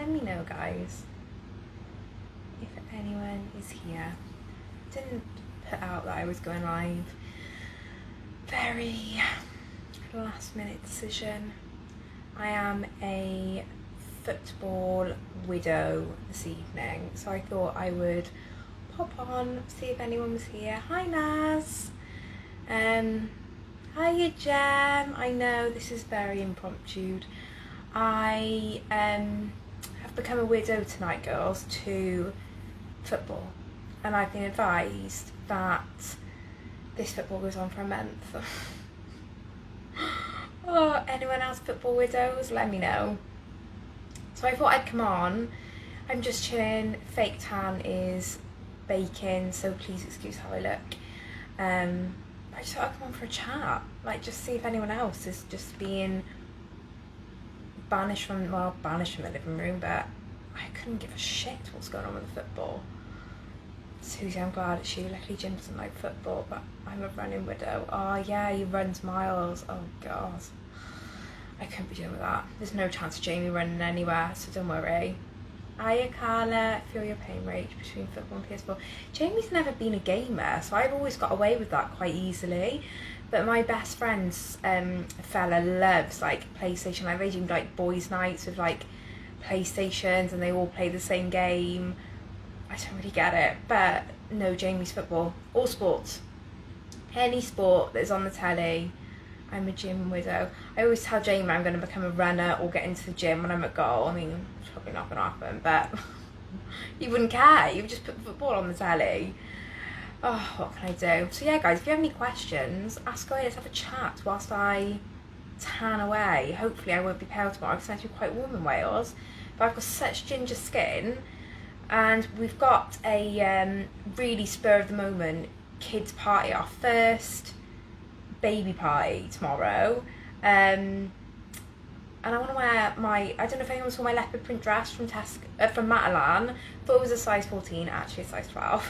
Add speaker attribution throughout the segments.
Speaker 1: let me know, guys, if anyone is here. Didn't put out that I was going live. Very last minute decision. I am a football widow this evening, so I thought I would pop on, see if anyone was here. Hi Naz. Hiya Jem. I know this is very impromptu. I have become a widow tonight, girls, to football, and I've been advised that this football goes on for a month. Oh, anyone else football widows? Let me know. So I thought I'd come on. I'm just chilling. Fake tan is baking, so please excuse how I look. I just thought I'd come on for a chat, like just see if anyone else is just being banished from the living room, but I couldn't give a shit what's going on with the football. Susie, I'm glad it's you. Luckily Jim doesn't like football, but I'm a running widow. Oh yeah, he runs miles. Oh god, I couldn't be doing with that. There's no chance of Jamie running anywhere, so don't worry. Hiya Carla, feel your pain rage between football and PS4. Jamie's never been a gamer, so I've always got away with that quite easily. But my best friend's fella loves like PlayStation. Like they do like boys' nights with like PlayStations, and they all play the same game. I don't really get it, but no, Jamie's football. All sports. Any sport that's on the telly. I'm a gym widow. I always tell Jamie I'm going to become a runner or get into the gym when I'm at goal. I mean, it's probably not going to happen, but you wouldn't care. You would just put football on the telly. Oh, what can I do? So yeah, guys, if you have any questions, ask away. Let's have a chat whilst I tan away. Hopefully I won't be pale tomorrow because it's meant to be quite warm in Wales. But I've got such ginger skin. And we've got a really spur of the moment kids party, our first baby party tomorrow, and I want to wear my, I don't know if anyone saw my leopard print dress from from Matalan. Thought it was a size 14, actually a size 12.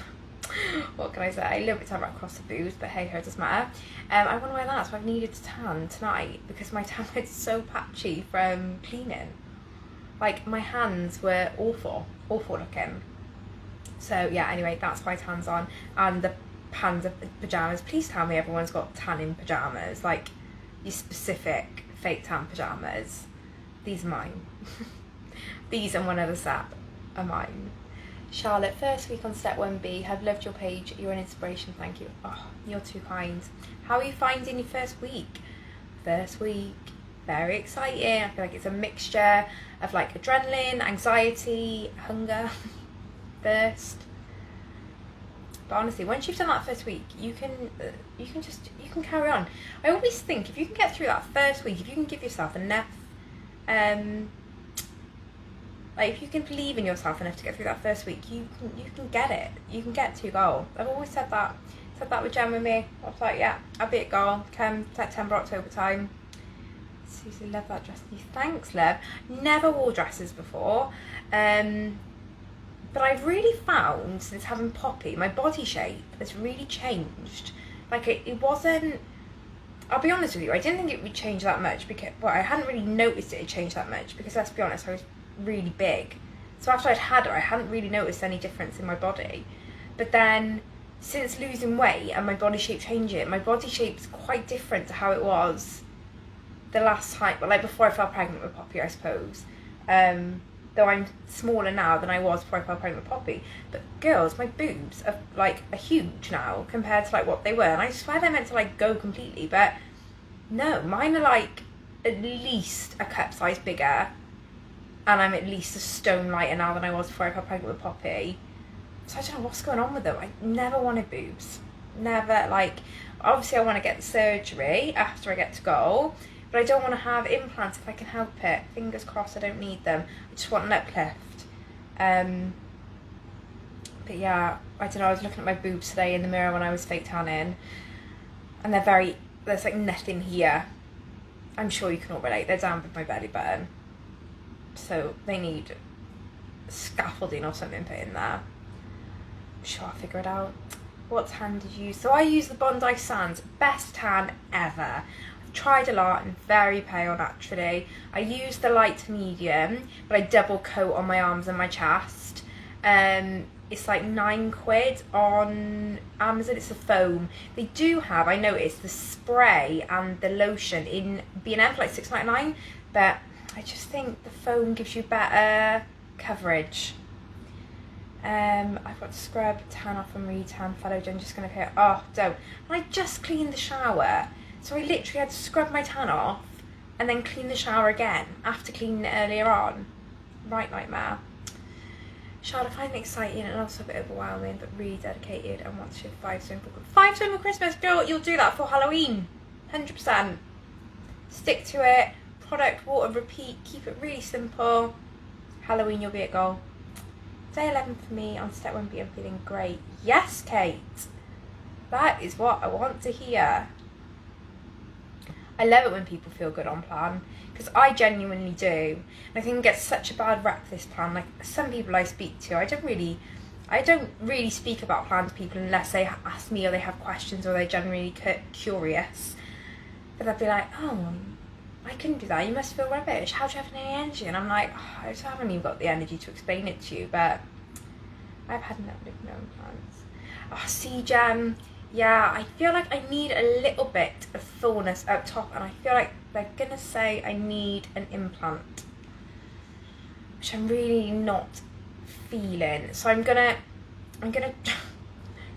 Speaker 1: What can I say? A little bit tight right across the boobs, but hey ho, it doesn't matter. I want to wear that, so I've needed to tan tonight because my tan is so patchy from cleaning. Like my hands were awful looking. So yeah, anyway, that's my tan's on. And the panda pyjamas. Please tell me everyone's got tanning pyjamas, like your specific fake tan pyjamas. These are mine. These and one other set are mine. Charlotte, first week on step 1B. Have loved your page. You're an inspiration. Thank you. Oh, you're too kind. How are you finding your first week? First week, very exciting. I feel like it's a mixture of like adrenaline, anxiety, hunger, thirst. But honestly, once you've done that first week, you can carry on. I always think if you can get through that first week, if you can give yourself enough, like if you can believe in yourself enough to get through that first week, you can get it. You can get to your goal. I've always said that. Said that with Jem and me. I was like, yeah, I'll be at goal come September, October time. Susie, love that dress. Thanks, love. Never wore dresses before. But I've really found, since having Poppy, my body shape has really changed. Like, it wasn't... I'll be honest with you, I didn't think it would change that much, because... Well, I hadn't really noticed it had changed that much, because let's be honest, I was really big. So after I'd had her, I hadn't really noticed any difference in my body. But then, since losing weight and my body shape changing, my body shape's quite different to how it was the last time... Well, like, before I fell pregnant with Poppy, I suppose. Though I'm smaller now than I was before I fell pregnant with Poppy. But girls, my boobs are huge now compared to like what they were. And I swear they're meant to like go completely, but no, mine are like at least a cup size bigger. And I'm at least a stone lighter now than I was before I fell pregnant with Poppy. So I don't know what's going on with them. I never wanted boobs. Never, like, obviously I want to get the surgery after I get to goal. But I don't want to have implants if I can help it. Fingers crossed I don't need them. I just want an uplift. But yeah, I don't know, I was looking at my boobs today in the mirror when I was fake tanning. And there's like nothing here. I'm sure you can all relate. They're down with my belly button. So they need scaffolding or something put in there. I'm sure I'll figure it out. What tan did you use? So I use the Bondi Sands. Best tan ever. tried a lot and very pale naturally. I use the light to medium, but I double coat on my arms and my chest. It's like £9 on Amazon. It's a foam. They do have, I noticed, the spray and the lotion in B&M for like £6.99, but I just think the foam gives you better coverage. I've got to scrub, tan off and re-tan, fellow Jen, just going to put, oh, don't. And I just cleaned the shower, so I literally had to scrub my tan off and then clean the shower again after cleaning it earlier on. Right nightmare. Charlotte, I find it exciting and also a bit overwhelming, but really dedicated and want to shift 5 stone for Christmas. Girl, you'll do that for Halloween, 100%. Stick to it. Product, water, repeat. Keep it really simple. Halloween, you'll be at goal. Day 11 for me on step 1B. I'm feeling great. Yes, Kate. That is what I want to hear. I love it when people feel good on plan, because I genuinely do. And I think it gets such a bad rep, this plan. Like, some people I speak to, I don't really speak about plan to people unless they ask me or they have questions or they're genuinely curious. But they'll be like, oh, I couldn't do that, you must feel rubbish, how do you have any energy? And I'm like, oh, I just haven't even got the energy to explain it to you, but I've had enough of my own plans. Oh, see, Jen, yeah, I feel like I need a little bit of fullness up top, and I feel like they're gonna say I need an implant, which I'm really not feeling. So I'm gonna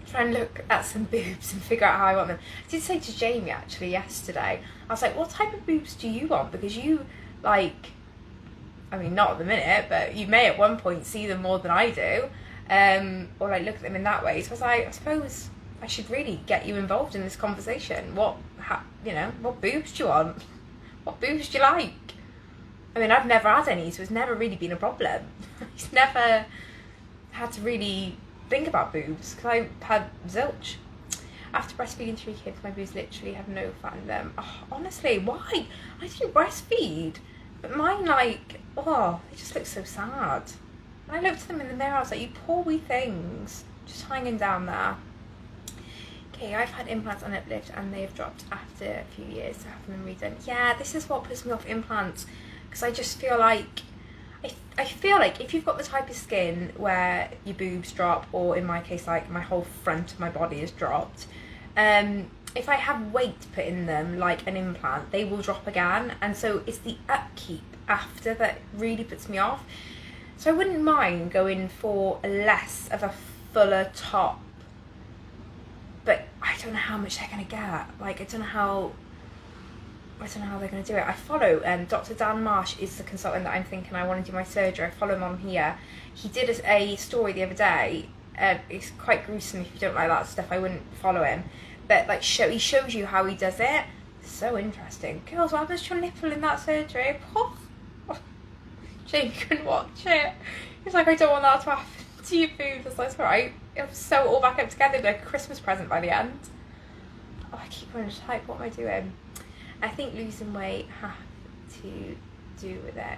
Speaker 1: try and look at some boobs and figure out how I want them. I did say to Jamie actually yesterday, I was like, what type of boobs do you want? Because you, like, I mean, not at the minute, but you may at one point see them more than I do, or like look at them in that way. So I was like, I suppose I should really get you involved in this conversation. What boobs do you want? What boobs do you like? I mean, I've never had any, so it's never really been a problem. It's never had to really think about boobs, because I had zilch. After breastfeeding 3 kids, my boobs literally have no fat in them. Oh, honestly, why? I didn't breastfeed, but mine, like, oh, they just look so sad. And I looked at them in the mirror, I was like, you poor wee things, just hanging down there. Okay, I've had implants on Uplift and they've dropped after a few years to having them redone. Yeah, this is what puts me off implants, because I just feel like, I feel like if you've got the type of skin where your boobs drop, or in my case, like my whole front of my body is dropped, if I have weight put in them, like an implant, they will drop again. And so it's the upkeep after that really puts me off. So I wouldn't mind going for less of a fuller top, but I don't know how much they're going to get. Like, I don't know how they're going to do it. I follow Dr. Dan Marsh is the consultant that I'm thinking I want to do my surgery. I follow him on here. He did a story the other day. It's quite gruesome. If you don't like that stuff, I wouldn't follow him. But like, he shows you how he does it. So interesting. Girls, what happens to your nipple in that surgery? Oh. Jamie couldn't watch it. He's like, I don't want that to happen to your boobs. I was like, it's alright. It'll sew it all back up together, like a Christmas present by the end. Oh, I keep wanting to type. What am I doing? I think losing weight have to do with it.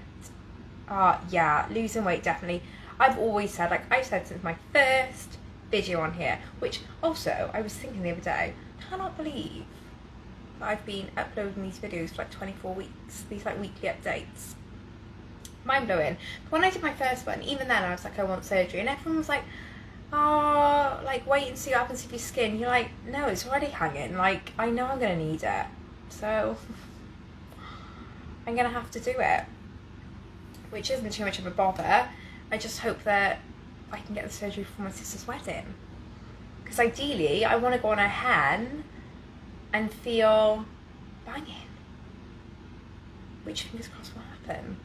Speaker 1: Yeah, losing weight, definitely. I've always said, like I've said since my first video on here, which also, I was thinking the other day, I cannot believe that I've been uploading these videos for like 24 weeks, these like weekly updates. Mind blowing. But when I did my first one, even then I was like, I want surgery, and everyone was like, oh, like wait and see what happens with your skin. You're like, no, it's already hanging, like I know I'm gonna need it. So I'm gonna have to do it, which isn't too much of a bother. I just hope that I can get the surgery for my sister's wedding, because ideally I want to go on a hen and feel banging, which fingers crossed will happen,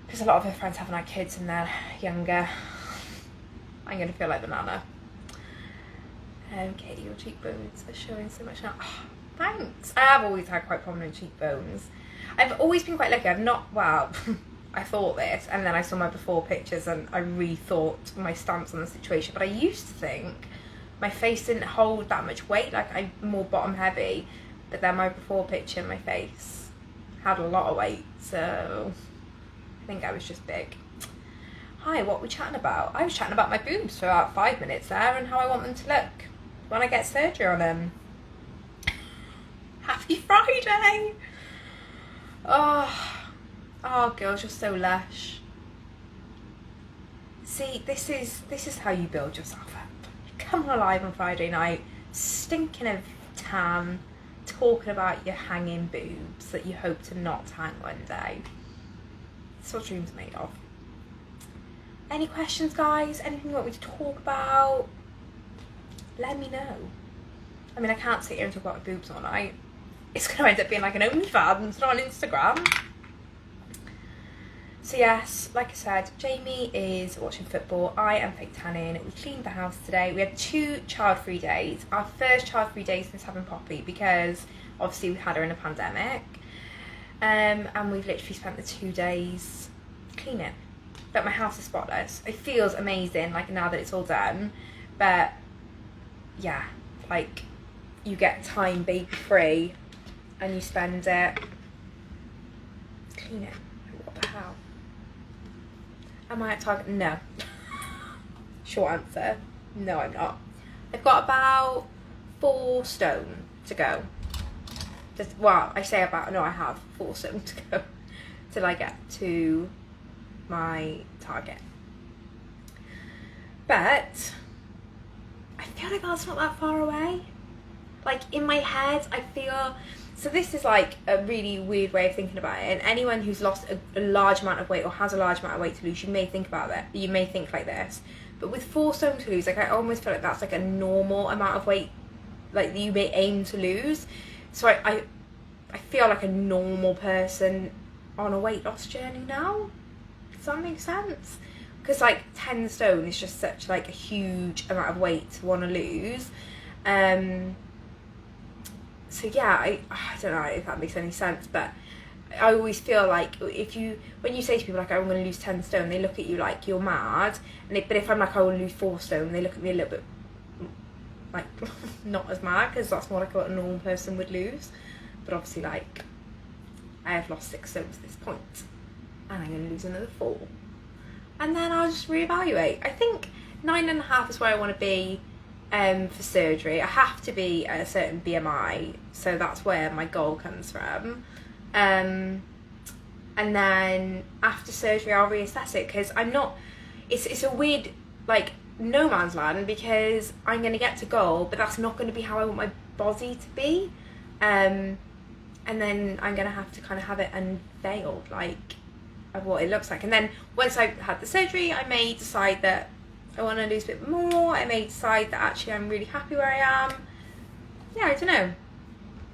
Speaker 1: because a lot of her friends haven't had kids and they're younger. I'm gonna feel like banana. Katie, your cheekbones are showing so much now. Oh, thanks. I have always had quite prominent cheekbones. I've always been quite lucky. I've not, well, I thought this, and then I saw my before pictures and I rethought my stance on the situation. But I used to think my face didn't hold that much weight, like I'm more bottom heavy. But then my before picture, my face had a lot of weight, so I think I was just big. Hi, what were we chatting about? I was chatting about my boobs for about 5 minutes there and how I want them to look when I get surgery on them. Happy Friday! Oh, girls, you're so lush. See, this is how you build yourself up. You come alive on Friday night, stinking of tan, talking about your hanging boobs that you hope to not hang one day. That's what dreams are made of. Any questions, guys? Anything you want me to talk about? Let me know. I mean, I can't sit here and talk about my boobs all night. It's going to end up being like an OnlyFans, not on Instagram. So yes, like I said, Jamie is watching football. I am fake tanning. We cleaned the house today. We had 2 child-free days. Our first child-free day since having Poppy, because obviously we had her in a pandemic. And we've literally spent the 2 days cleaning. But my house is spotless. It feels amazing, like, now that it's all done. But yeah, like, you get time baby free and you spend it cleaning. What the hell? Am I at Target? No. Short answer, no, I'm not. I've got about 4 stone to go. Well, I say about, no, I have 4 stone to go till I get to my target. But I feel like that's not that far away. Like, in my head, I feel... So this is like a really weird way of thinking about it. And anyone who's lost a large amount of weight or has a large amount of weight to lose, you may think about that. You may think like this. But with 4 stone to lose, like, I almost feel like that's like a normal amount of weight, like, that you may aim to lose. So I feel like a normal person on a weight loss journey now. Does that make sense? Because, like, 10 stone is just such, like, a huge amount of weight to want to lose. So yeah, I don't know if that makes any sense, but I always feel like when you say to people like, I'm going to lose 10 stone, they look at you like you're mad. But if I'm like, I will lose 4 stone, they look at me a little bit like not as mad, because that's more like what a normal person would lose. But obviously, like, I have lost 6 stone to this point, and I'm going to lose another 4, and then I'll just reevaluate. I think 9.5 is where I want to be. For surgery, I have to be at a certain BMI, so that's where my goal comes from. And then after surgery, I'll reassess it, because I'm not. It's a weird, like, no man's land, because I'm going to get to goal, but that's not going to be how I want my body to be. And then I'm going to have to kind of have it unveiled, like, of what it looks like. And then once I've had the surgery, I may decide that I want to lose a bit more. I may decide that actually I'm really happy where I am. Yeah, I don't know.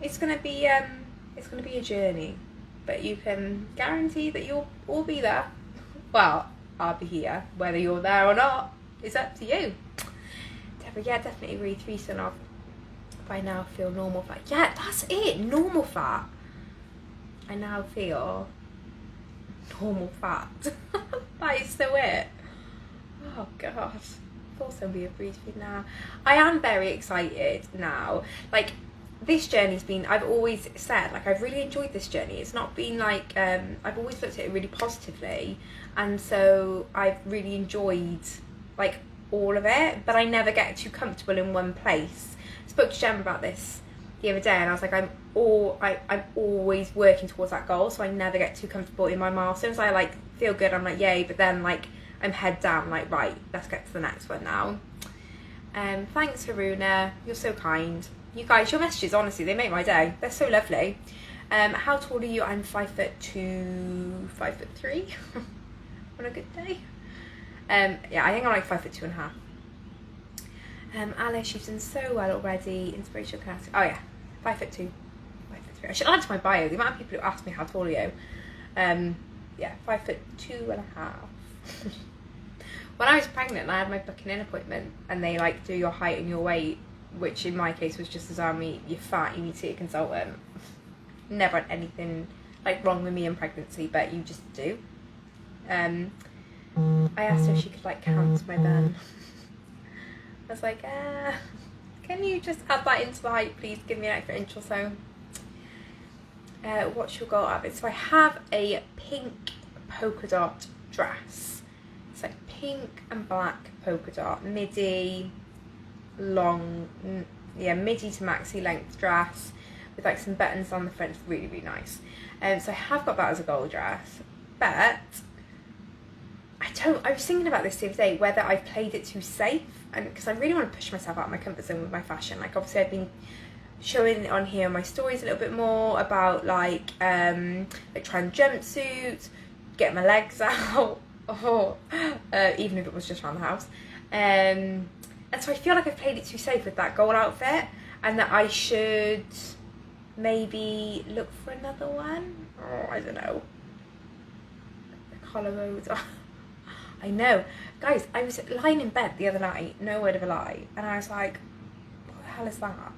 Speaker 1: It's gonna be a journey, but you can guarantee that you'll all be there. Well, I'll be here. Whether you're there or not, it's up to you. Yeah, definitely really 3 stone off. I now feel normal fat. Yeah, that's it. Normal fat. I now feel normal fat. That is so it. Oh god, I've also be a breeze feed now. I am very excited now. Like, this journey's been, I've always said, like, I've really enjoyed this journey. It's not been like, I've always looked at it really positively, and so I've really enjoyed, like, all of it, but I never get too comfortable in one place. I spoke to Jem about this the other day, and I was like, I'm always working towards that goal, so I never get too comfortable in my milestones. I, like, feel good, I'm like, yay, but then, like, I'm head down, like, right, let's get to the next one now. Thanks, Haruna. You're so kind. You guys, your messages, honestly, they make my day. They're so lovely. How tall are you? I'm 5'2", 5'3", on a good day. Yeah, I think I'm like 5'2.5". Alice, you've done so well already. Inspirational cast. Oh yeah, 5'2", 5'3". I should add to my bio the amount of people who ask me how tall are you. Yeah, 5'2.5". When I was pregnant, I had my booking in appointment, and they, like, do your height and your weight, which in my case was just as you're fat, you need to see a consultant. Never had anything, like, wrong with me in pregnancy, but you just do. I asked her if she could, like, count my bum. I was like, can you just add that into the height, please? Give me an extra inch or so. What's your goal of it? So I have a pink polka dot dress. It's like pink and black polka dot, midi, long, yeah, midi to maxi length dress with like some buttons on the front. It's really, really nice. So I have got that as a goal dress, but I was thinking about this the other day, whether I've played it too safe, and because I really want to push myself out of my comfort zone with my fashion. Like obviously I've been showing on here my stories a little bit more about like trying jumpsuits, get my legs out, even if it was just around the house. And so I feel like I've played it too safe with that goal outfit, and that I should maybe look for another one. Oh, I don't know. The collar roads. I know. Guys, I was lying in bed the other night, no word of a lie, and I was like, what the hell is that?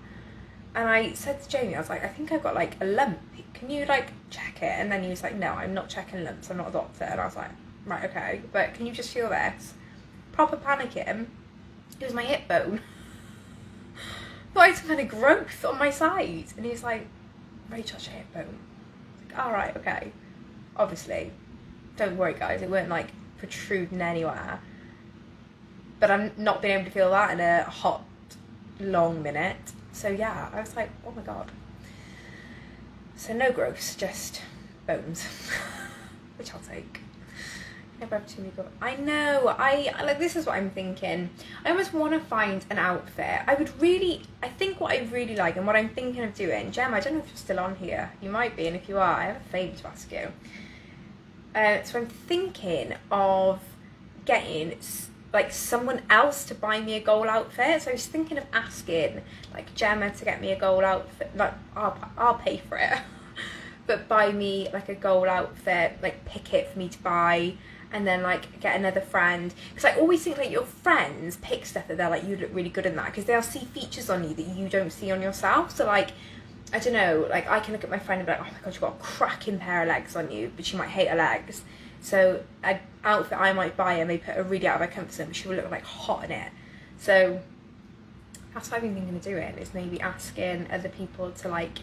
Speaker 1: And I said to Jamie, I was like, I think I've got like a lump. Can you like check it? And then he was like, no, I'm not checking lumps. I'm not a doctor. And I was like, right, okay. But can you just feel this? Proper panicking. It was my hip bone. Thought I had some kind of growth on my side. And he was like, Rachel, it's your hip bone. Like, all right, okay. Obviously, don't worry, guys. It weren't like protruding anywhere. But I'm not being able to feel that in a hot, long minute. So yeah, I was like, oh my god. So no growths, just bones, which I'll take. Never have too many growths. I know. I like. This is what I'm thinking. I almost want to find an outfit. I think what I really like, and what I'm thinking of doing. Gem, I don't know if you're still on here. You might be, and if you are, I have a favour to ask you. So I'm thinking of getting like someone else to buy me a goal outfit. So I was thinking of asking like Gemma to get me a goal outfit. Like I'll pay for it, but buy me like a goal outfit, like pick it for me to buy, and then like get another friend. Because I always think like your friends pick stuff that they're like, you look really good in that, because they'll see features on you that you don't see on yourself. So like, I don't know, like I can look at my friend and be like, oh my god, you've got a cracking pair of legs on you, but she might hate her legs. So an outfit I might buy and they put her really out of her comfort zone, but she will look like hot in it. So that's what I've been thinking of doing, is maybe asking other people to like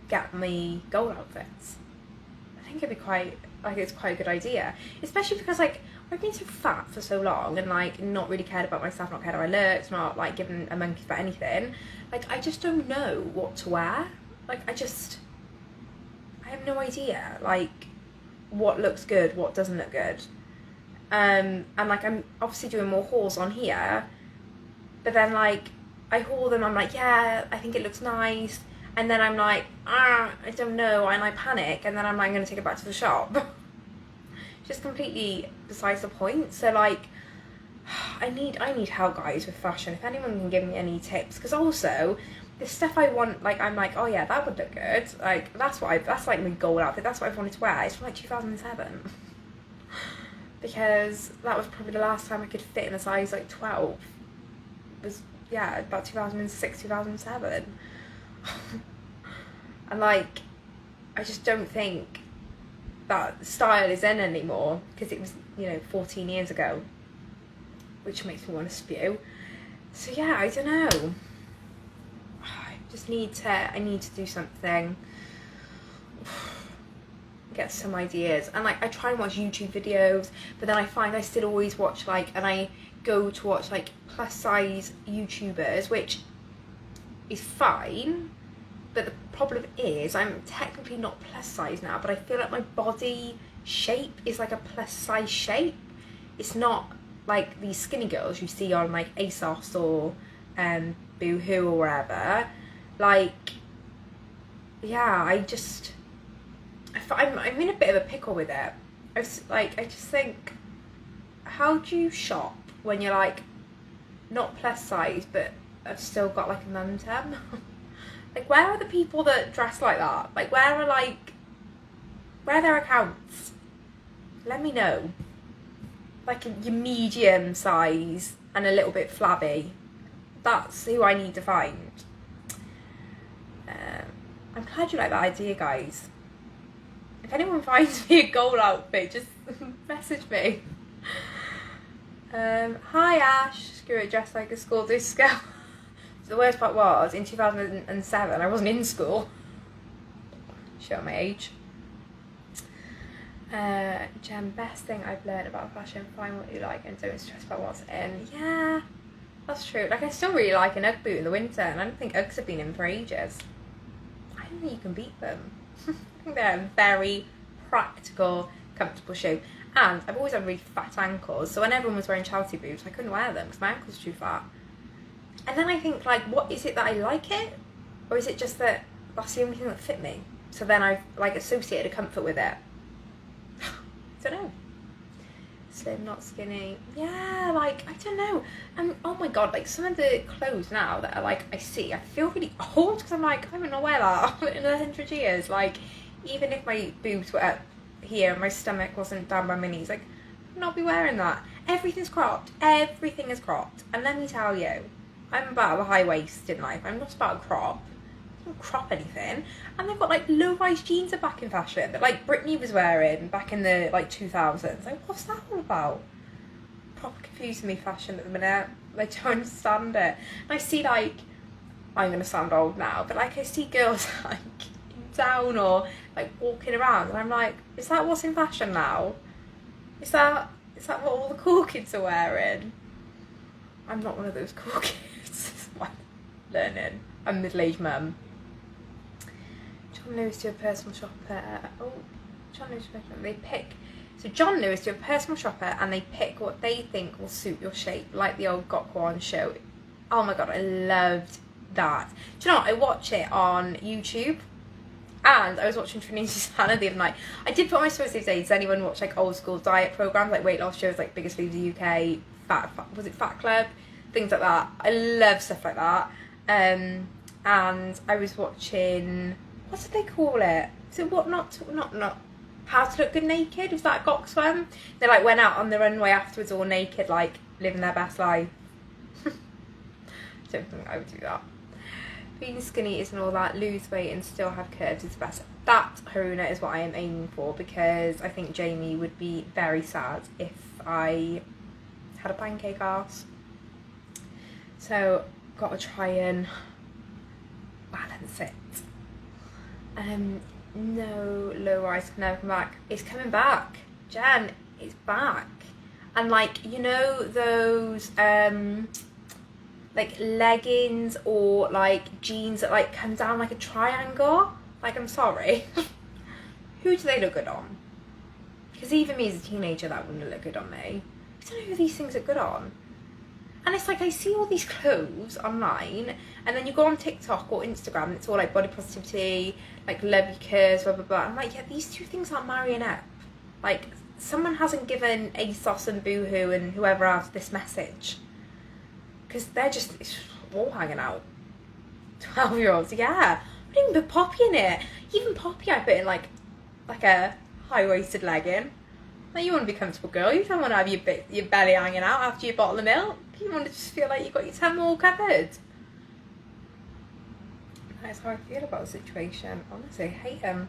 Speaker 1: get me goal outfits. I think it'd be quite, like it's quite a good idea. Especially because like I've been so fat for so long and like not really cared about myself, not cared how I looked, not like giving a monkey's about anything. Like I just don't know what to wear. Like I have no idea like what looks good, what doesn't look good. And like I'm obviously doing more hauls on here, but then like I haul them, I'm like, yeah, I think it looks nice, and then I'm like, I don't know, and I panic, and then I'm like, I'm gonna take it back to the shop. Just completely besides the point. So like I need help, guys, with fashion. If anyone can give me any tips, because also the stuff I want, like I'm like, oh yeah, that would look good, like that's like my goal outfit, that's what I've wanted to wear. It's from like 2007 because that was probably the last time I could fit in a size like 12. It was, yeah, about 2006, 2007. And like I just don't think that style is in anymore, because it was, you know, 14 years ago, which makes me want to spew. So yeah, I don't know. I need to do something, get some ideas. And like I try and watch YouTube videos, but then I find I still always watch like, and I go to watch like plus size YouTubers, which is fine, but the problem is I'm technically not plus size now, but I feel like my body shape is like a plus size shape. It's not like these skinny girls you see on like ASOS or Boohoo or wherever. Like, yeah, I'm in a bit of a pickle with it. I just think, how do you shop when you're like not plus size but have still got like a momentum? Like, where are the people that dress like that? Like, where are their accounts? Let me know. Like your medium size and a little bit flabby. That's who I need to find. I'm glad you like that idea, guys. If anyone finds me a goal outfit, just message me. Hi Ash, screw it, dressed like a school disco. So the worst part was, in 2007, I wasn't in school. Show my age. Jem, best thing I've learned about fashion, find what you like and don't stress about what's in. Yeah, That's true. Like, I still really like an Ugg boot in the winter, and I don't think Uggs have been in for ages. I don't think you can beat them. I think they're a very practical, comfortable shoe. And I've always had really fat ankles, so when everyone was wearing Chelsea boots, I couldn't wear them because my ankles were too fat. And then I think, like, what is it that I like it? Or is it just that that's the only thing that fit me? So then I've, like, associated a comfort with it. I don't know. Slim, not skinny. Yeah, like, I don't know. And oh my god, like, some of the clothes now that are, like, I see, I feel really old because I'm like, I haven't wear that in 100 years. Like, even if my boobs were up here and my stomach wasn't down by my knees, like, I'd not be wearing that. Everything's cropped. Everything is cropped. And let me tell you, I'm about a high waist in life. I'm not about a crop. I don't crop anything. And they've got, like, low-rise jeans are back in fashion that, like, Britney was wearing back in the, like, 2000s. Like, what's that all about? Proper confusing me, fashion at the minute. I don't understand it. And I see, like, I'm going to sound old now, but, like, I see girls, like, down or, like, walking around, and I'm like, is that what's in fashion now? Is that what all the cool kids are wearing? I'm not one of those cool kids. That's what I'm learning. I'm a middle-aged mum. John Lewis to a personal shopper. Oh, John Lewis to a personal. They pick. So John Lewis to a personal shopper, and they pick what they think will suit your shape, like the old Gokwan show. Oh my god, I loved that. Do you know what? I watch it on YouTube. And I was watching Trinity Susanna the other night. I did put on my stories the other day. Does anyone watch, like, old school diet programs, like weight loss shows, like Biggest Loser UK, was it Fat Club, things like that. I love stuff like that. And I was watching, what did they call it? Is it what not How to Look Good Naked? Was that Gox one? They, like, went out on the runway afterwards all naked, like, living their best life. Don't think I would do that. Being skinny isn't all that. Lose weight and still have curves is best. That, Haruna, is what I am aiming for, because I think Jamie would be very sad if I had a pancake ass. So, gotta try and balance it. No, low rise can never come back. It's coming back. Jen, it's back. And, like, you know those like leggings or like jeans that, like, come down like a triangle? Like, I'm sorry. Who do they look good on? Because even me as a teenager, that wouldn't look good on me. I don't know who these things are good on. And it's like, I see all these clothes online, and then you go on TikTok or Instagram and it's all like body positivity, like love your curves, blah blah blah. I'm like, yeah, these two things aren't marrying up. Like, someone hasn't given ASOS and Boohoo and whoever else this message. Because they're just all hanging out. 12-year-olds, yeah. I didn't even put Poppy in it. Even Poppy I put in like a high-waisted legging. Like, you want to be a comfortable girl. You don't want to have your belly hanging out after your bottle of milk. You want to just feel like you've got your tummy all covered. That's how I feel about the situation. Honestly, I hate them.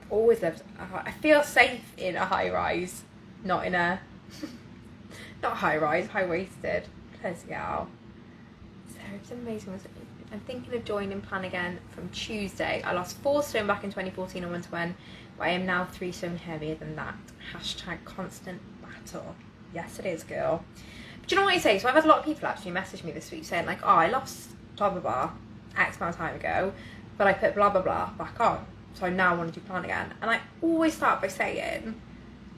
Speaker 1: Always lived. I feel safe in a high-rise, not in a... not high-rise, high-waisted. Let's go. So it's amazing. I'm thinking of joining Plan Again from Tuesday. I lost 4 stone back in 2014 on One-to-One, but I am now 3 stone heavier than that. Hashtag constant battle. Yes, it is, girl. But do you know what I say? So I've had a lot of people actually message me this week saying, like, oh, I lost blah blah blah X amount of time ago, but I put blah blah blah back on, so I now want to do Plan Again. And I always start by saying,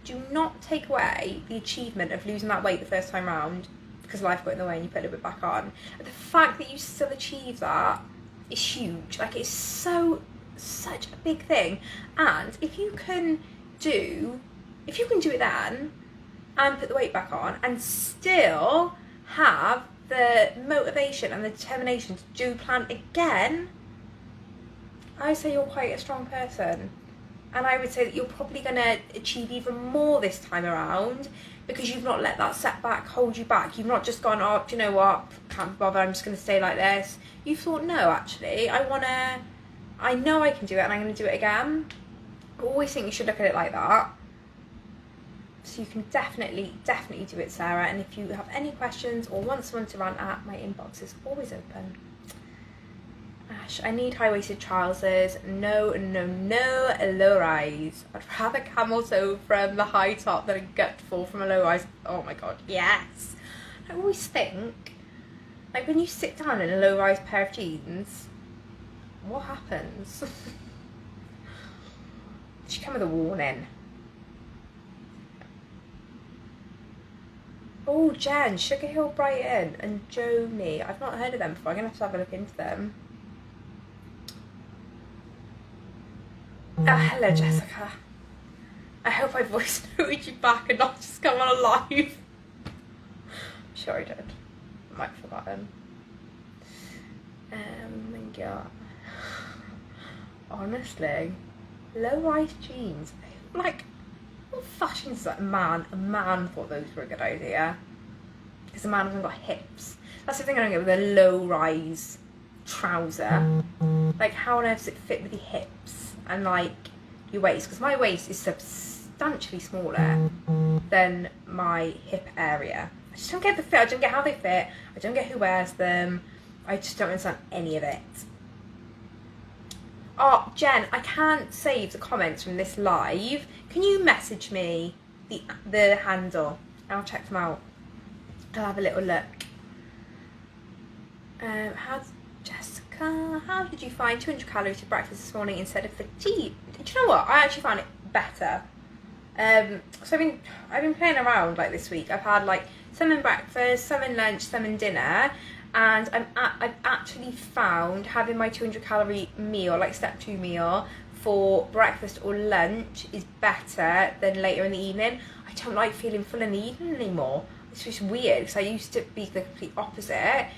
Speaker 1: do not take away the achievement of losing that weight the first time round because life got in the way and you put a bit back on. And the fact that you still achieve that is huge. Like, it's such a big thing. And if you can do it then and put the weight back on and still have the motivation and the determination to do Plan Again, I say you're quite a strong person. And I would say that you're probably going to achieve even more this time around because you've not let that setback hold you back. You've not just gone, oh, do you know what, can't be bothered, I'm just going to stay like this. You've thought, no, actually, I know I can do it and I'm going to do it again. I always think you should look at it like that. So you can definitely do it, Sarah. And if you have any questions or want someone to rant at, my inbox is always open. Ash, I need high-waisted trousers. No, low-rise. I'd rather camel toe from the high top than a gutful from a low-rise. Oh my god, yes. I always think, like when you sit down in a low-rise pair of jeans, what happens? Did she come with a warning? Oh, Jen, Sugar Hill Brighton and Joni. I've not heard of them before. I'm going to have a look into them. Hello, Jessica. I hope I voice noted you back and not just come on a live. I'm sure I did. I might have forgotten. Yeah. Honestly, low-rise jeans. Like, what fashion is that? A man thought those were a good idea. Because a man hasn't got hips. That's the thing I don't get with a low-rise trouser. Like, how on earth does it fit with your hips and like your waist? Because my waist is substantially smaller than my hip area. I just don't get the fit. I don't get how they fit. I don't get who wears them. I just don't understand any of it. Oh, Jen, I can't save the comments from this live. Can you message me the handle? I'll check them out. I'll have a little look. Jessica, how did you find 200 calories for breakfast this morning instead of for tea? Do you know what? I actually found it better. So I've been playing around like this week. I've had like some in breakfast, some in lunch, some in dinner. And I've actually found having my 200 calorie meal, like step 2 meal, for breakfast or lunch is better than later in the evening. I don't like feeling full in the evening anymore. It's just weird because I used to be the complete opposite.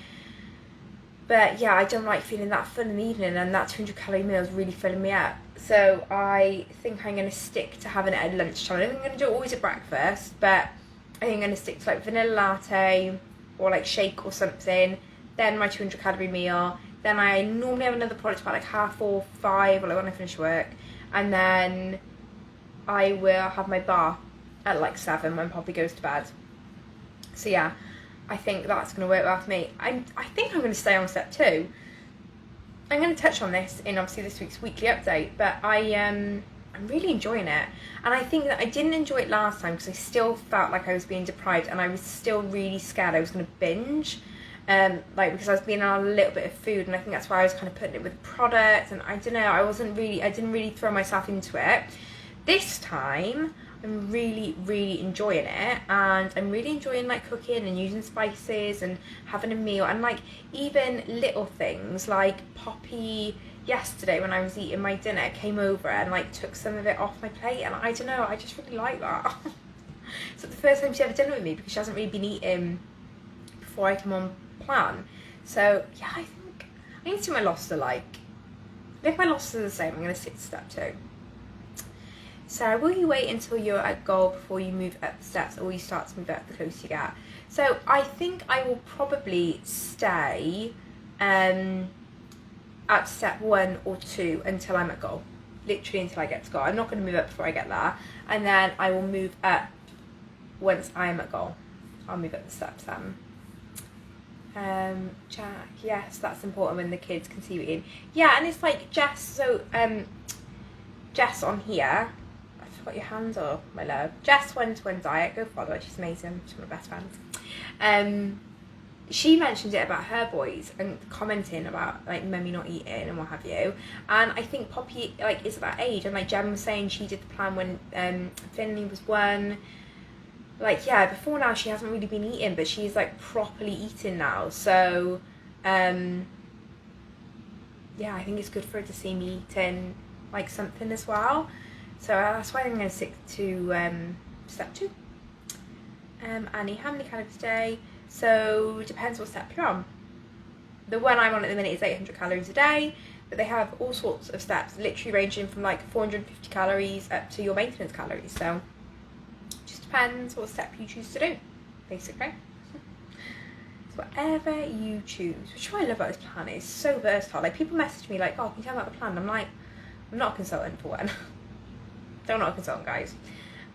Speaker 1: But yeah, I don't like feeling that full in the evening, and that 200 calorie meal is really filling me up. So I think I'm going to stick to having it at lunchtime. I don't think I'm going to do it always at breakfast, but I think I'm going to stick to like vanilla latte or like shake or something, then my 200 calorie meal, then I normally have another product about like 4:30, 5, or like when I finish work, and then I will have my bar at like 7 when Poppy goes to bed. So yeah, I think that's going to work well for me. I think I'm going to stay on step 2. I'm going to touch on this in obviously this week's weekly update, but I'm really enjoying it. And I think that I didn't enjoy it last time because I still felt like I was being deprived, and I was still really scared I was going to binge. Like because I was being on a little bit of food, and I think that's why I was kind of putting it with products, and I don't know, I didn't really throw myself into it. This time I'm really enjoying it, and I'm really enjoying like cooking and using spices and having a meal, and like even little things like Poppy yesterday when I was eating my dinner came over and like took some of it off my plate, and I don't know, I just really like that. So the first time she had dinner with me because she hasn't really been eating before I come on plan. So yeah, I think I need to see what my losses are like. If my losses are the same, I'm going to stick to step 2. Sarah, will you wait until you're at goal before you move up the steps, or will you start to move up the closer you get? So I think I will probably stay at step 1 or 2 until I'm at goal. Literally until I get to goal. I'm not going to move up before I get there, and then I will move up once I'm at goal. I'll move up the steps then. Jack, yes, that's important when the kids can see you eating. Yeah, and it's like Jess, so Jess on here, I forgot your handle, my love. Jess 1-to-1 diet, go follow her, she's amazing, she's one of my best friends. She mentioned it about her boys and commenting about like mummy not eating and what have you, and I think Poppy like is at that age, and like Jem was saying she did the plan when Finley was 1. Like yeah, before now she hasn't really been eating, but she's like properly eating now, so yeah, I think it's good for her to see me eating like something as well, so that's why I'm going to stick to step 2. Annie, how many calories a day? So it depends what step you're on. The one I'm on at the minute is 800 calories a day, but they have all sorts of steps, literally ranging from like 450 calories up to your maintenance calories, so depends what step you choose to do, basically. So whatever you choose, which is what I love about this plan, it's so versatile. Like people message me like, oh, can you tell me about the plan? I'm like, I'm not a consultant for one. I'm not a consultant, guys.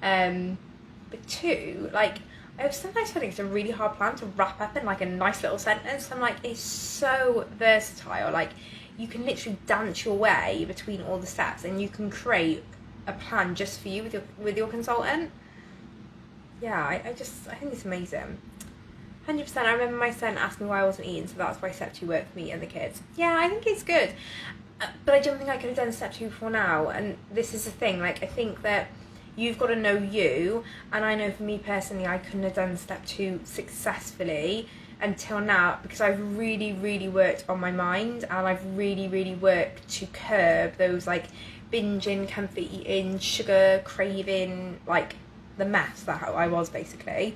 Speaker 1: But 2, like I sometimes feel like it's a really hard plan to wrap up in like a nice little sentence. I'm like, it's so versatile. Like you can literally dance your way between all the steps, and you can create a plan just for you with your consultant. Yeah, I think it's amazing. 100%. I remember my son asked me why I wasn't eating, so that's why step 2 worked for me and the kids. Yeah, I think it's good. But I don't think I could have done step 2 before now. And this is the thing, like, I think that you've got to know you. And I know for me personally, I couldn't have done step 2 successfully until now, because I've really, really worked on my mind, and I've really, really worked to curb those, like, binging, comfort eating, sugar craving, like, the mess that I was, basically.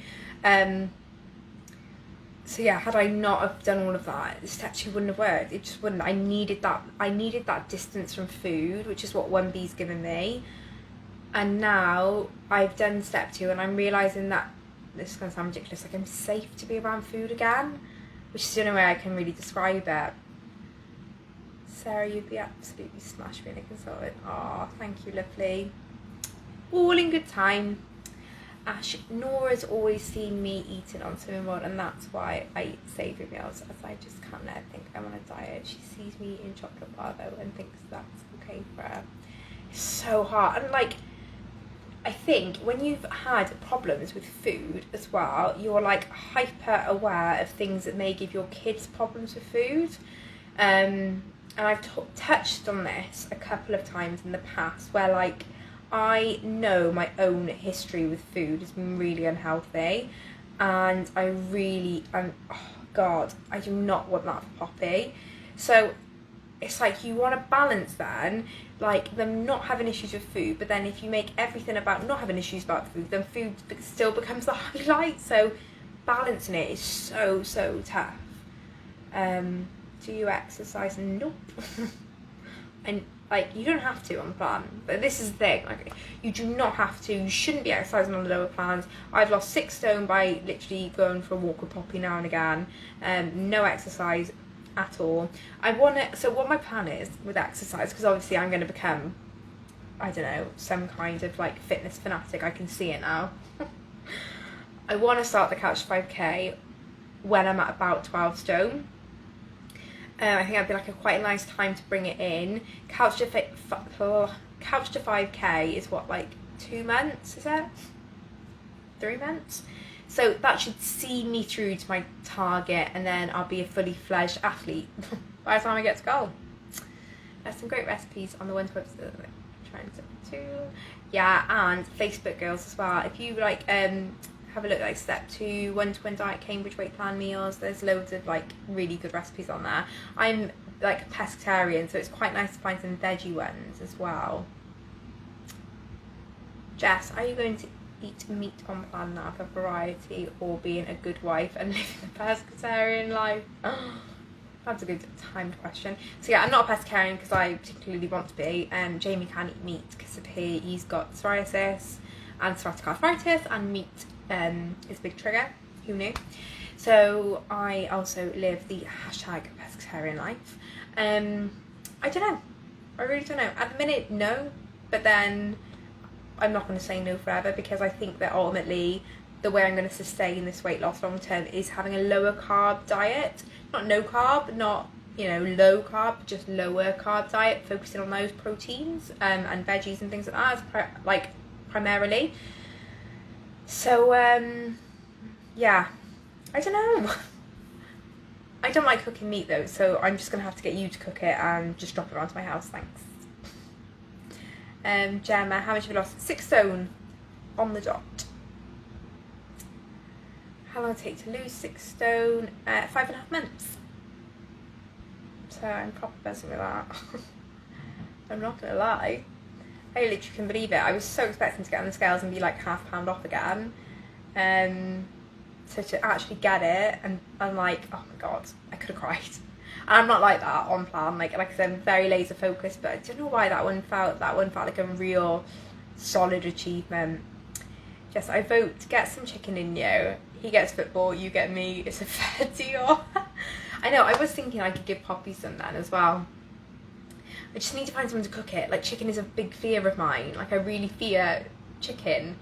Speaker 1: So yeah, had I not have done all of that, step 2 wouldn't have worked. It just wouldn't. I needed that distance from food, which is what 1B's given me. And now I've done step 2, and I'm realising that, this is going to sound ridiculous, like, I'm safe to be around food again, which is the only way I can really describe it. Sarah, you'd be absolutely smashed being a consultant. Oh, thank you, lovely. All in good time. Ash, Nora's always seen me eating on Swimming World, and that's why I eat savoury meals, as I just can't let her think I'm on a diet. She sees me eating chocolate bar though and thinks that's okay for her. It's so hard. And like, I think when you've had problems with food as well, you're like hyper aware of things that may give your kids problems with food. And I've touched on this a couple of times in the past, where like, I know my own history with food has been really unhealthy, and I really, oh God, I do not want that for Poppy. So it's like, you want to balance then, like, them not having issues with food, but then if you make everything about not having issues about food, then food still becomes the highlight. So balancing it is so, so tough. Do you exercise? Nope. And like, you don't have to on the plan, but this is the thing, like, you do not have to. You shouldn't be exercising on the lower plans. I've lost 6 stone by literally going for a walk with Poppy now and again. No exercise at all. So what my plan is with exercise, because obviously I'm going to become, I don't know, some kind of like fitness fanatic. I can see it now. I want to start the Couch to 5k when I'm at about 12 stone. I think that'd be like quite a nice time to bring it in. Couch to 5k is what, like 2 months, is it? 3 months? So that should see me through to my target, and then I'll be a fully fledged athlete by the time I get to goal. There's some great recipes on the ones website. Trying to, yeah, and Facebook girls as well. If you like, have a look, like step 2 1-to-1 diet Cambridge weight plan meals, there's loads of like really good recipes on there. I'm like a pescatarian, so it's quite nice to find some veggie ones as well. Jess, are you going to eat meat on plan now for variety, or being a good wife and living a pescatarian life? That's a good timed question. So yeah, I'm not a pescatarian because I particularly want to be. Jamie can't eat meat because of he's got psoriasis and psoriatic arthritis, and meat is a big trigger. Who knew? So I also live the #pescatarian life. I don't know. I really don't know. At the minute, no. But then I'm not going to say no forever, because I think that ultimately the way I'm going to sustain this weight loss long term is having a lower carb diet. Not no carb, not, you know, low carb, just lower carb diet, focusing on those proteins and veggies and things like that, primarily. So yeah, I don't know. I don't like cooking meat though, so I'm just gonna have to get you to cook it and just drop it around to my house, thanks. Gemma, how much have you lost? 6 stone on the dot. How long did it take to lose 6 stone? 5.5 months. So I'm proper buzzing with that. I'm not gonna lie. I literally couldn't believe it. I was so expecting to get on the scales and be like half a pound off again. So to actually get it, and I'm like, oh my God, I could have cried. And I'm not like that on plan. Like I said, I'm very laser focused, but I don't know why that one felt like a real solid achievement. Just, I vote to get some chicken in you. He gets football, you get me. It's a fair deal. I know, I was thinking I could give Poppy some then as well. I just need to find someone to cook it. Like, chicken is a big fear of mine. Like, I really fear chicken,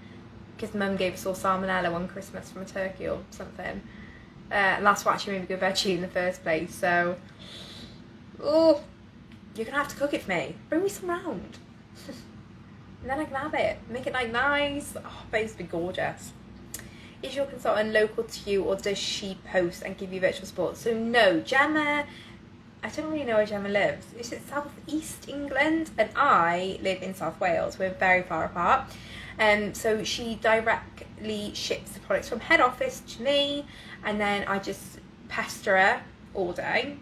Speaker 1: because Mum gave us all salmonella one Christmas from a turkey or something. And that's what actually made me go veggie in the first place. So, oh, you're going to have to cook it for me. Bring me some round. And then I can have it. Make it like nice. Oh, but it's be gorgeous. is your consultant local to you, or does she post and give you virtual support? So no, Gemma, I don't really know where Gemma lives. Is it South East England? And I live in South Wales. We're very far apart. So she directly ships the products from head office to me, and then I just pester her all day,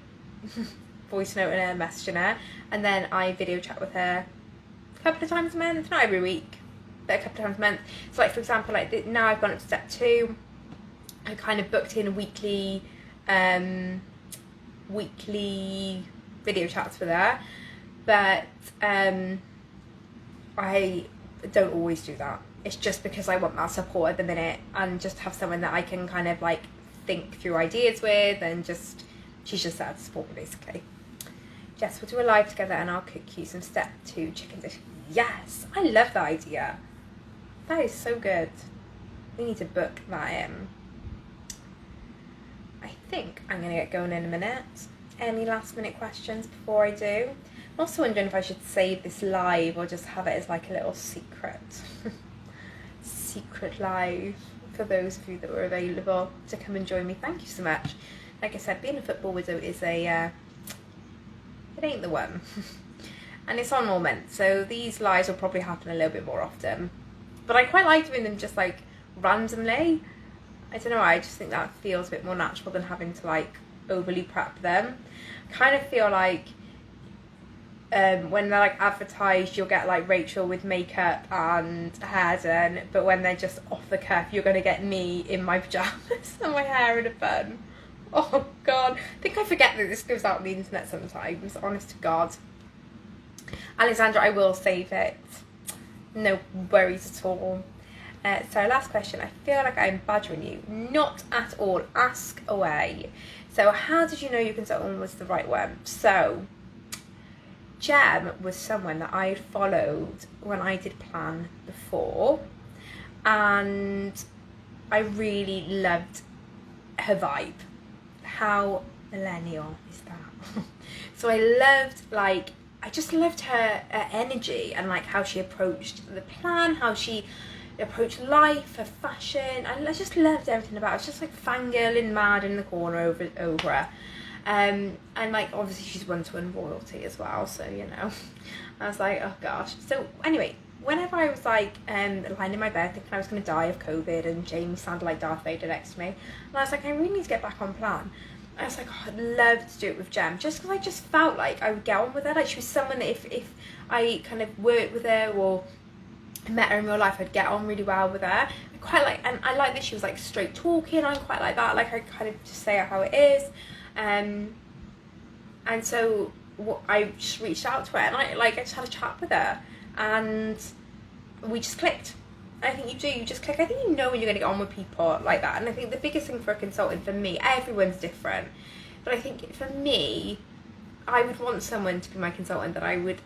Speaker 1: voice note and her, messaging her, and then I video chat with her a couple of times a month, not every week, but a couple of times a month. So like, for example, like now I've gone up to step 2, I kind of booked in weekly video chats with her, but I don't always do that. It's just because I want that support at the minute, and just have someone that I can kind of like think through ideas with, and just she's just there to support me basically. Jess, we'll do a live together and I'll cook you some step 2 chicken dish. Yes, I love that idea. That is so good. We need to book that in. I think I'm going to get going in a minute. Any last minute questions before I do? I'm also wondering if I should save this live or just have it as like a little secret. Secret live for those of you that were available to come and join me. Thank you so much. Like I said, being a football widow is it ain't the one. And it's on all months, so these lives will probably happen a little bit more often. But I quite like doing them just like randomly. I don't know, I just think that feels a bit more natural than having to like overly prep them. I kind of feel like when they're like advertised, you'll get like Rachel with makeup and hair done, but when they're just off the cuff, you're going to get me in my pyjamas and my hair in a bun. Oh god, I think I forget that this goes out on the internet sometimes, honest to god. Alexandra, I will save it, no worries at all. So last question, I feel like I'm badgering you. Not at all, ask away. So how did you know your consultant was the right one? So Gem was someone that I followed when I did plan before, and I really loved her vibe. How millennial is that? So I just loved her energy, and like how she approached the plan, how she approached life, her fashion. I just loved everything about it. I was just like fangirling mad in the corner over her. And like obviously she's one-to-one royalty as well, so you know, I was like, oh gosh. So anyway, whenever I was like lying in my bed thinking I was going to die of COVID, and Jamie sounded like Darth Vader next to me, and I was like, I really need to get back on plan. I was like, oh, I'd love to do it with Gem, just because I just felt like I would get on with her. Like she was someone that if I kind of worked with her or met her in real life, I'd get on really well with her. I quite like, and I like that she was like straight talking. I'm quite like that. Like I kind of just say it how it is. And so I just reached out to her, and I just had a chat with her, and we just clicked. I think you just click. I think you know when you're going to get on with people like that. And I think the biggest thing for a consultant, for me, everyone's different, but I think for me, I would want someone to be my consultant that I would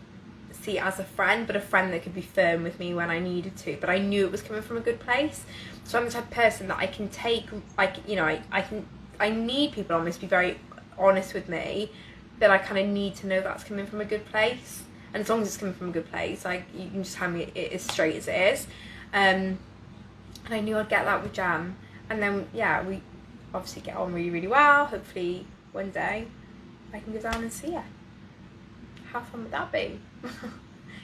Speaker 1: see as a friend, but a friend that could be firm with me when I needed to, but I knew it was coming from a good place. So I'm the type of person that I can take, like, you know, I need people almost to be very honest with me, but I kind of need to know that's coming from a good place. And as long as it's coming from a good place, like, you can just tell me it as straight as it is. And I knew I'd get that with Jam. And then, yeah, we obviously get on really, really well. Hopefully one day I can go down and see her. How fun would that be?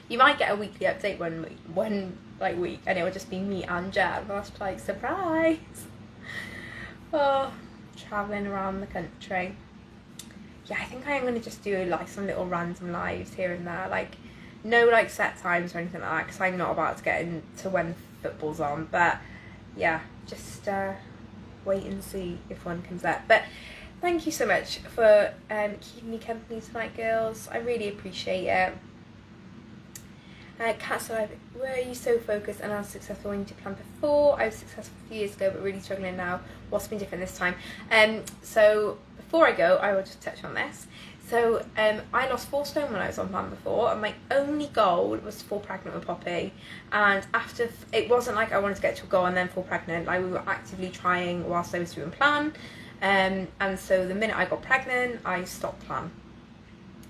Speaker 1: You might get a weekly update one week, and it will just be me and Jam. That's like, surprise. Oh, travelling around the country. Yeah, I think I am going to just do like some little random lives here and there, like no like set times or anything like that, because I'm not about to get into when football's on. But yeah, just wait and see if one comes up. But thank you so much for keeping me company tonight, girls. I really appreciate it. Kat said, were you so focused and unsuccessful when you did plan before? I was successful a few years ago, but really struggling now. What's been different this time? So before I go, I will just touch on this. So I lost 4 stone when I was on plan before, and my only goal was to fall pregnant with Poppy. And after, it wasn't like I wanted to get to a goal and then fall pregnant. Like, we were actively trying whilst I was doing plan. And so the minute I got pregnant, I stopped plan.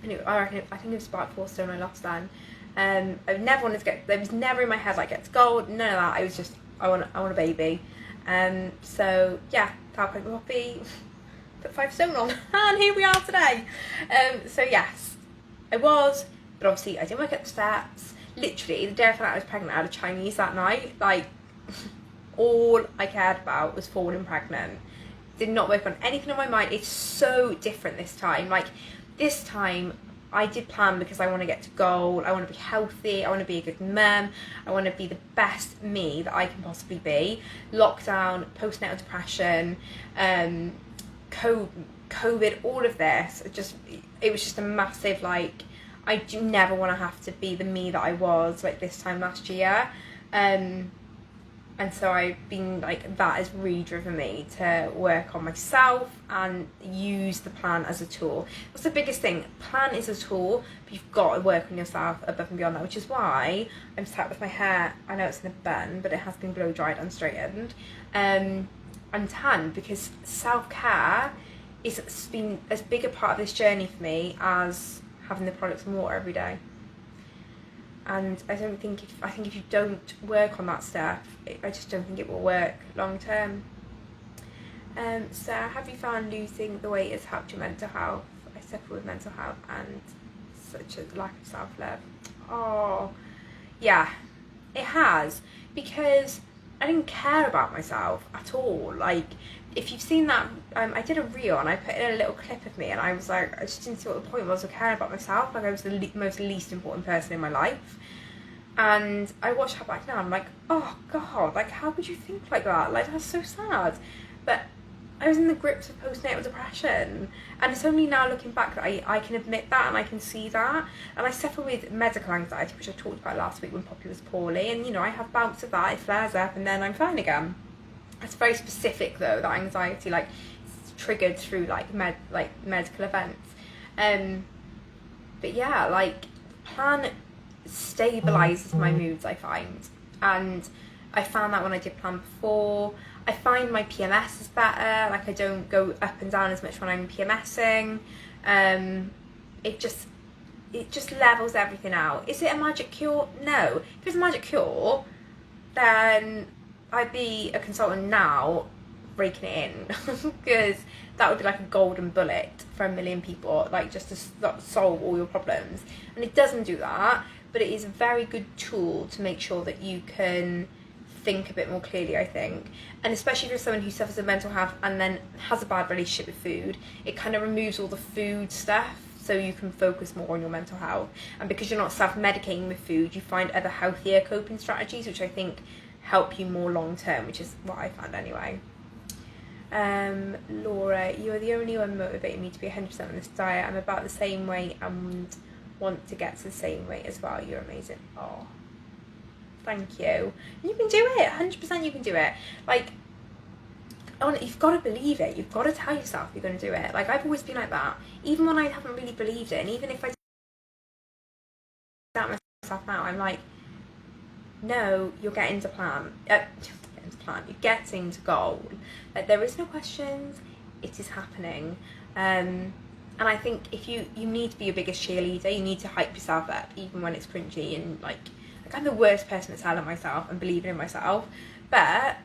Speaker 1: And I think it was about 4 stone I lost then. I've never wanted to get, there was never in my head like get to goal, none of that. I was just, I want a baby. So yeah, Falcon Poppy put 5 stone on, and here we are today. So yes, I was, but obviously I didn't work at the steps. Literally, the day I found out I was pregnant, I had a Chinese that night. Like, all I cared about was falling pregnant. Did not work on anything on my mind. It's so different this time. Like, this time I did plan because I want to get to goal. I want to be healthy. I want to be a good mum. I want to be the best me that I can possibly be. Lockdown, postnatal depression, COVID, all of this. It was just a massive, like, I do never want to have to be the me that I was like this time last year. And so I've been like, that has really driven me to work on myself and use the plan as a tool. What's the biggest thing? Plan is a tool, but you've got to work on yourself above and beyond that, which is why I'm sat with my hair, I know it's in a bun, but it has been blow dried and straightened. I'm tan because self-care is been as big a part of this journey for me as having the products and water every day. And I think if you don't work on that stuff, I just don't think it will work long term. So have you found losing the weight has helped your mental health? I suffer with mental health and such a lack of self-love. Oh, yeah, it has, because I didn't care about myself at all. Like, if you've seen that, I did a reel and I put in a little clip of me, and I was like, I just didn't see what the point was of caring about myself. Like, I was the most least important person in my life. And I watch that back now, I'm like, oh God, like, how would you think like that? Like, that's so sad. But I was in the grips of postnatal depression, and it's only now looking back that I can admit that and I can see that. And I suffer with medical anxiety, which I talked about last week when Poppy was poorly, and you know, I have bouts of that, it flares up and then I'm fine again. It's very specific though, that anxiety, like, it's triggered through like medical events. But yeah, like, plan stabilizes my moods, I find, and I found that when I did plan before. I find my PMS is better. Like, I don't go up and down as much when I'm PMSing. It just levels everything out. Is it a magic cure? No. If it's a magic cure, then I'd be a consultant now, raking it in, because that would be like a golden bullet for 1 million people, like, just to solve all your problems. And it doesn't do that, but it is a very good tool to make sure that you can think a bit more clearly, I think. And especially for someone who suffers with mental health and then has a bad relationship with food, it kind of removes all the food stuff, so you can focus more on your mental health. And because you're not self-medicating with food, you find other healthier coping strategies, which I think help you more long term, which is what I found anyway. Laura, you are the only one motivating me to be 100% on this diet. I'm about the same weight and want to get to the same weight as well. You're amazing. Oh, thank you. You can do it. 100% you can do it. Like, you've got to believe it. You've got to tell yourself you're going to do it. Like, I've always been like that, even when I haven't really believed it. And even if I doubt myself now, I'm like, no, you're getting to plan. You're getting to goal. Like, there is no questions. It is happening. And I think if you need to be your biggest cheerleader, you need to hype yourself up, even when it's cringy. And like I'm the worst person at telling myself and believing in myself, but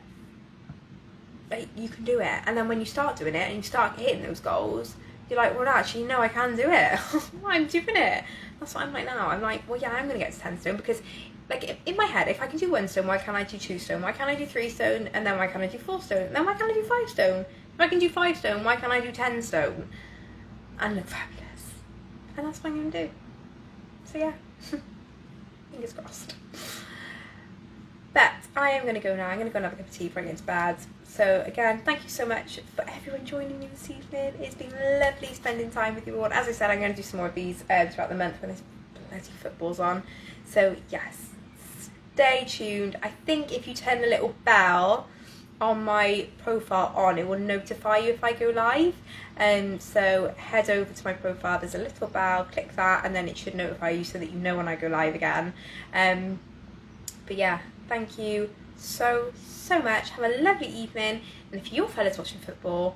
Speaker 1: like, you can do it. And then when you start doing it and you start hitting those goals, you're like, well, actually, no, I can do it. I'm doing it. That's what I'm like now. I'm like, well, yeah, I'm going to get to 10 stone, because like, in my head, if I can do 1 stone, why can't I do 2 stone? Why can't I do 3 stone? And then why can't I do 4 stone? And then why can't I do 5 stone? If I can do 5 stone, why can't I do 10 stone? And look fabulous. And that's what I'm going to do. So yeah, fingers crossed. But I am going to go now. I'm going to go and have a cup of tea before I get into bed. So again, thank you so much for everyone joining me this evening. It's been lovely spending time with you all. As I said, I'm going to do some more of these throughout the month when this bloody football's on. So yes, stay tuned. I think if you turn the little bell on my profile on, it will notify you if I go live. So head over to my profile, there's a little bell, click that, and then it should notify you so that you know when I go live again. But yeah, thank you so much. Have a lovely evening, and if you're fellas watching football,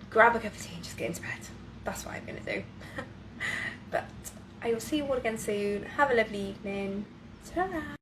Speaker 1: grab a cup of tea and just get into bed. That's what I'm going to do. But I will see you all again soon. Have a lovely evening. Ta-ra.